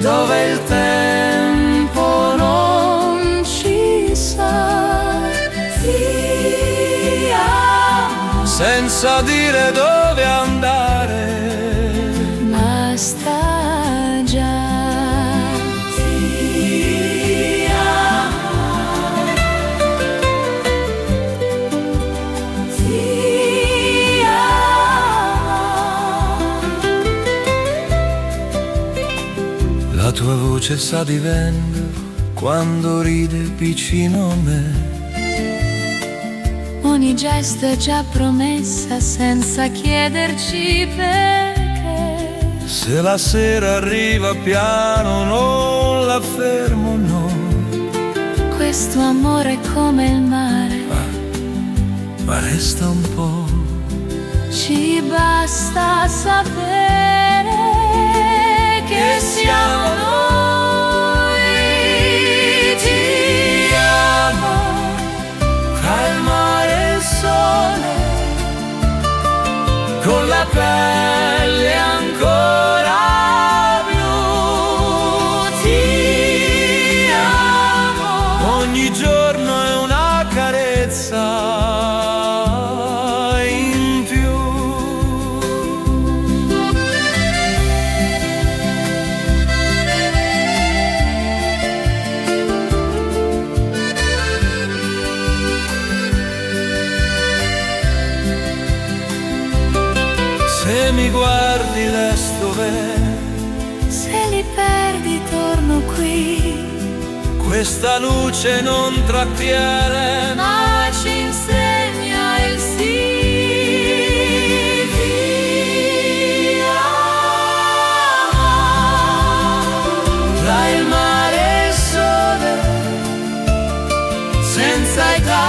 dove il tempo non ci sa.
Ti amo.
Senza dire dove andare,
Basta già. Ti amo. Ti amo.
la tua voce sa di vento quando ride vicino a me.
Ogni gesto è già promessa senza chiederci perché.
Se la sera arriva piano non la fermo, no.
Questo amore è come il mare,
Ma resta un po'.
ci basta sapere che siamo noi. Ti amo.
Tra il mare e il sole, con la pelle ancora blu.
Ti amo.
Ogni giorno è una carezza in più. Se mi guardi resto bene,
Se li perdi torno qui,
questa luce non trattiene,
ma ci insegna il sì. Ti amo.
tra il mare e il sole, senza età,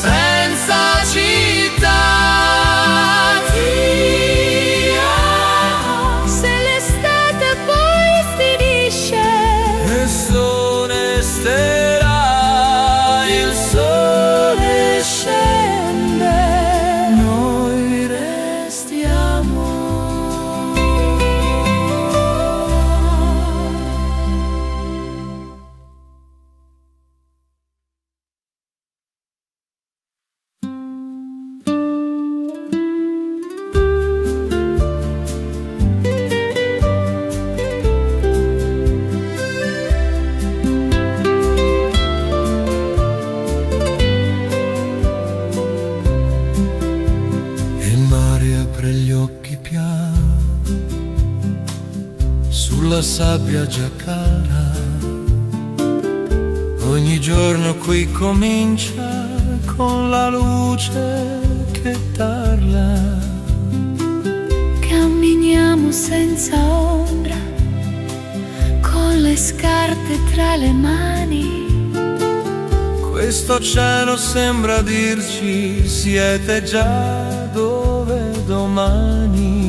senza città.
Ti amo. Se l'estate poi finisce,
E sole resterà, il sole
scende,
noi restiamo. Il mare apre gli occhi piano sulla sabbia già cara. Ogni giorno qui comincia con la luce che parla.
camminiamo senza ombra con le scarpe tra le mani.
Questo cielo sembra dirci siete già dove domani.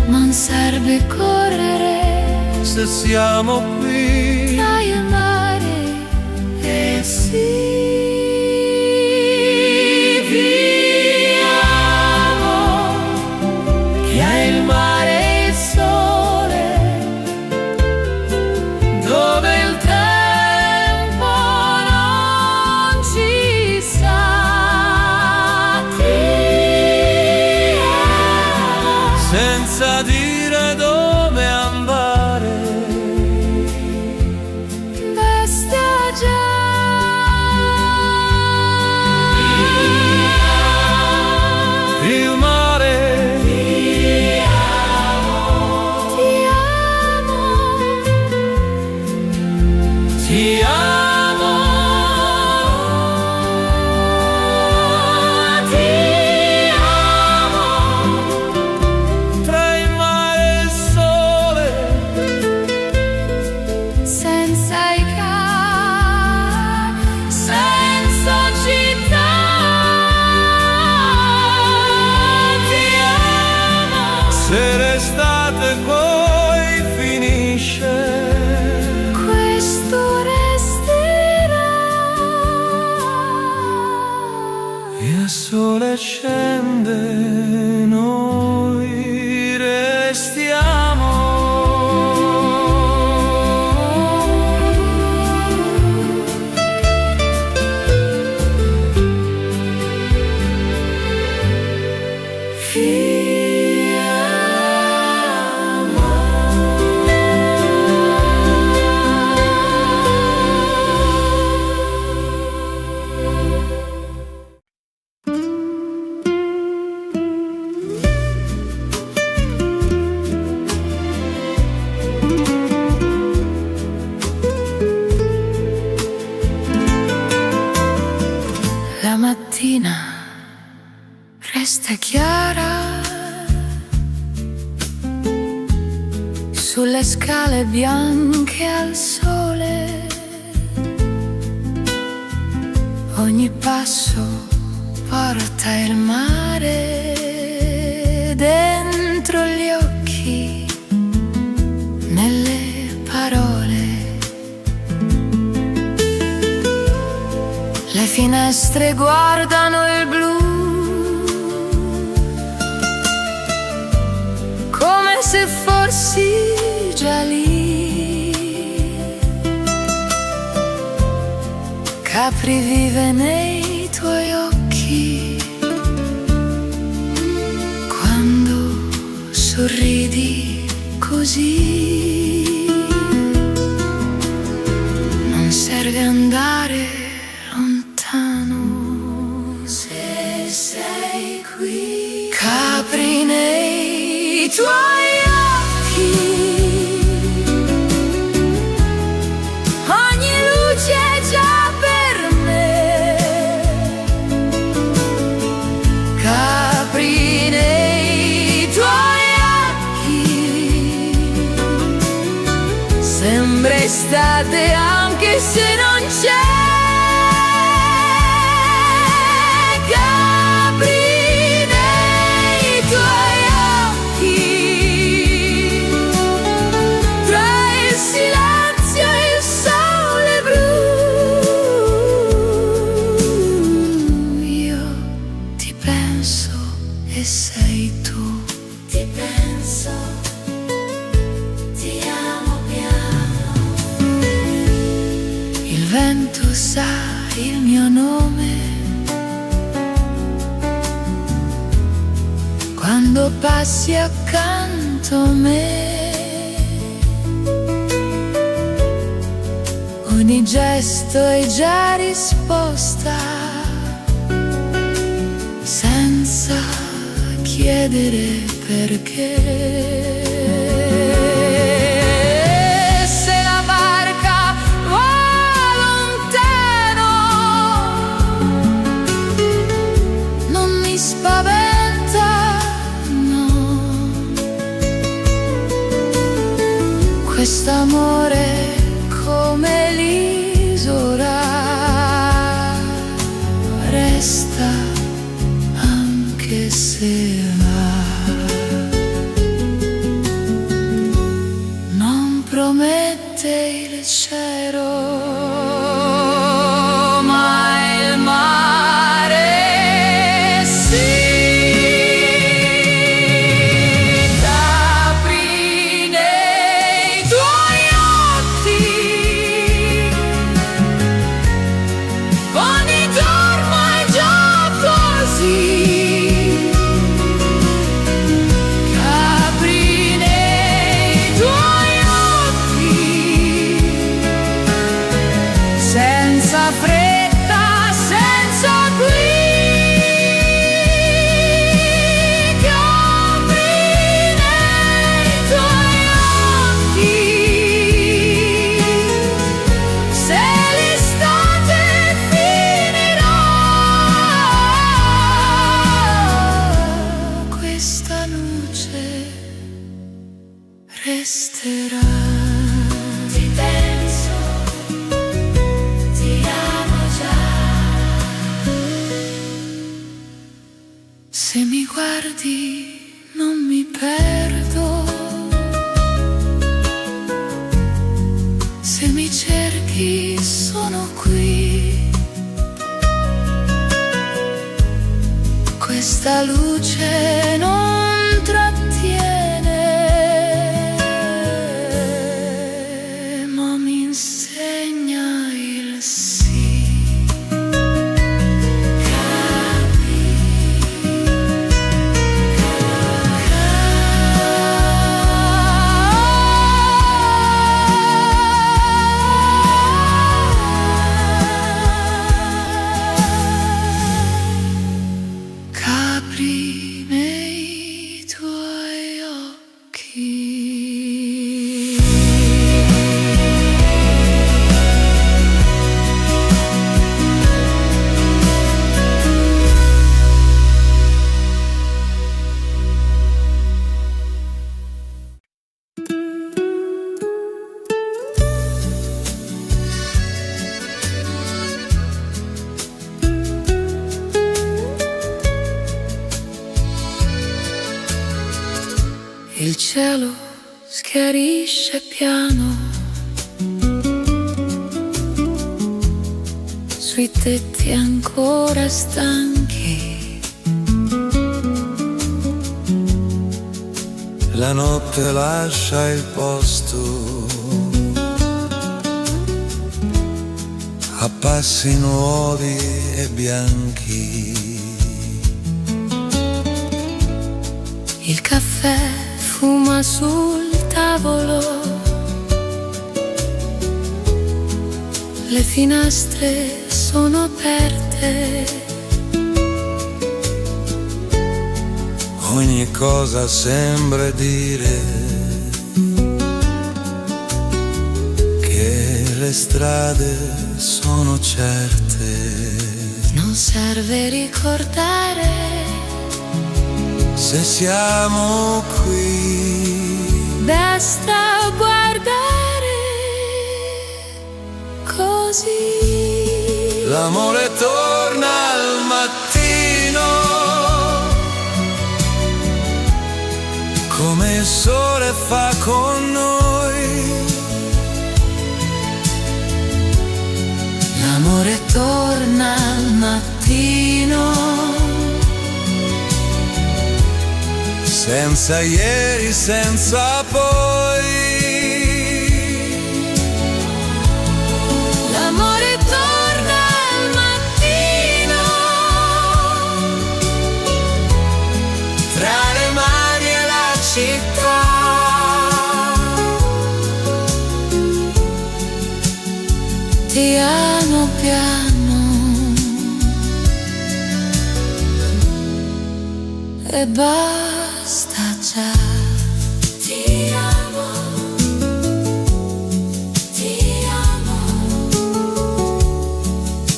Non serve correre
Se siamo qui
tra il mare e il sì. Ti amo.
che è il mare e il sole,
Dove il tempo non ci sa. Ti amo.
senza dire dove andare.
Basta già. scale bianche al sole. Ogni passo porta il mare dentro gli occhi, nelle parole. Le finestre guardano il blu, come se fossi già lì. Capri vive nei tuoi occhi quando sorridi così. Non serve andare lontano se sei qui. Capri nei tuoi occhi, ogni luce è già per me. Capri nei tuoi occhi, sembra estate anche se non c'è. E sei tu. Ti penso, ti amo piano. Il vento sa il mio nome quando passi accanto a me. Ogni gesto è già risposta, senza chiedere perché. Se la barca va lontano, non mi spaventa, no. Quest'amore come l'isola resta anche se non promette il cielo, ma il mare sì. Capri nei tuoi occhi, ogni giorno è già così. Senza fretta, senza qui. Capri nei tuoi occhi, se l'estate finirà, questa luce resterà. Ti penso, se mi guardi non mi perdo, se mi cerchi sono qui. Questa luce non trattiene, ma mi insegna il sì. Capri nei cielo schiarisce piano sui tetti ancora stanchi.
La notte lascia il posto a passi nuovi e bianchi.
Il caffè fuma sul tavolo, le finestre sono aperte.
Ogni cosa sembra dire che le strade sono certe.
Non serve ricordare
se siamo qui,
basta guardare così.
l'amore torna al mattino, come il sole fa con noi.
L'amore torna al mattino,
senza ieri, senza poi.
l'amore torna al mattino,
Tra le mani e la città,
piano piano, e basta già. Ti amo, ti amo,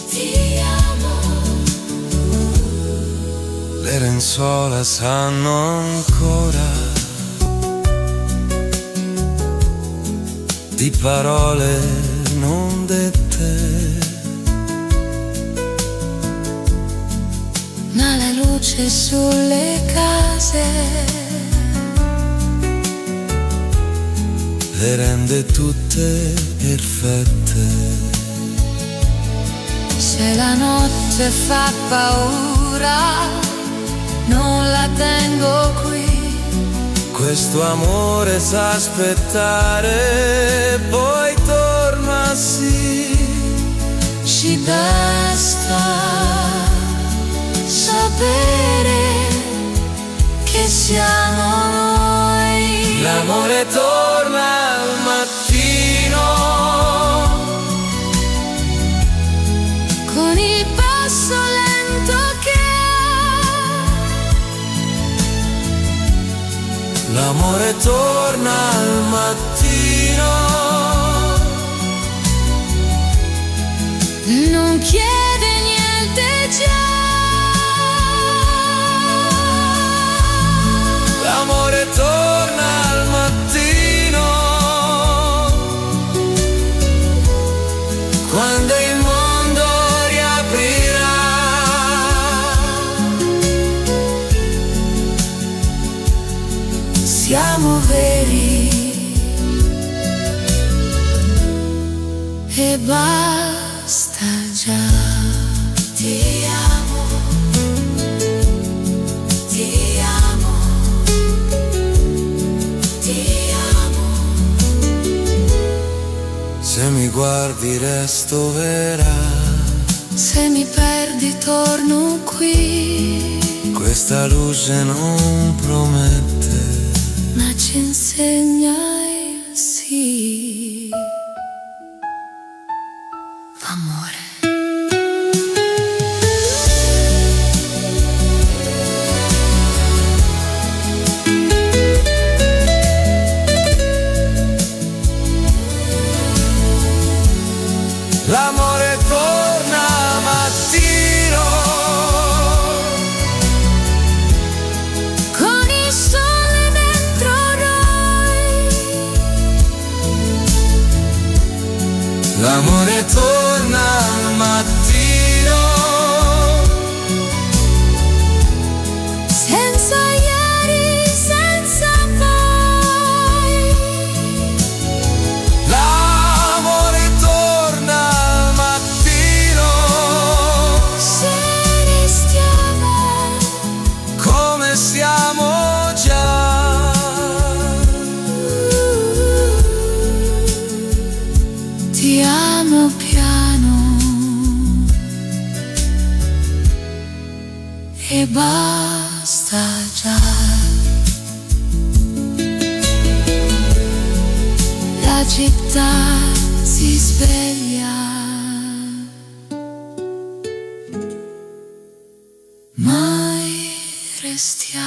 ti amo.
le lenzuola sanno ancora di parole non dette,
Ma la luce sulle case
le rende tutte perfette.
se la notte fa paura, non la tengo qui.
Questo amore sa aspettare, poi torna sì.
Ci basta sapere che siamo noi.
L'amore torna al mattino,
Con il passo lento che ha.
l'amore torna al mattino,
Non chiede niente già.
l'amore torna al mattino, quando il mondo riaprirà.
Siamo veri e basta già. Ti amo, ti amo, ti amo.
Se mi guardi resto vera,
Se mi perdi torno qui,
questa luce non promette.
ma ci insegna il sì. Amore.
L'amore torna mattino,
Con il sole dentro noi.
l'amore torna al mattino,
Senza ieri, senza poi. basta già. La città si sveglia, mai restiamo.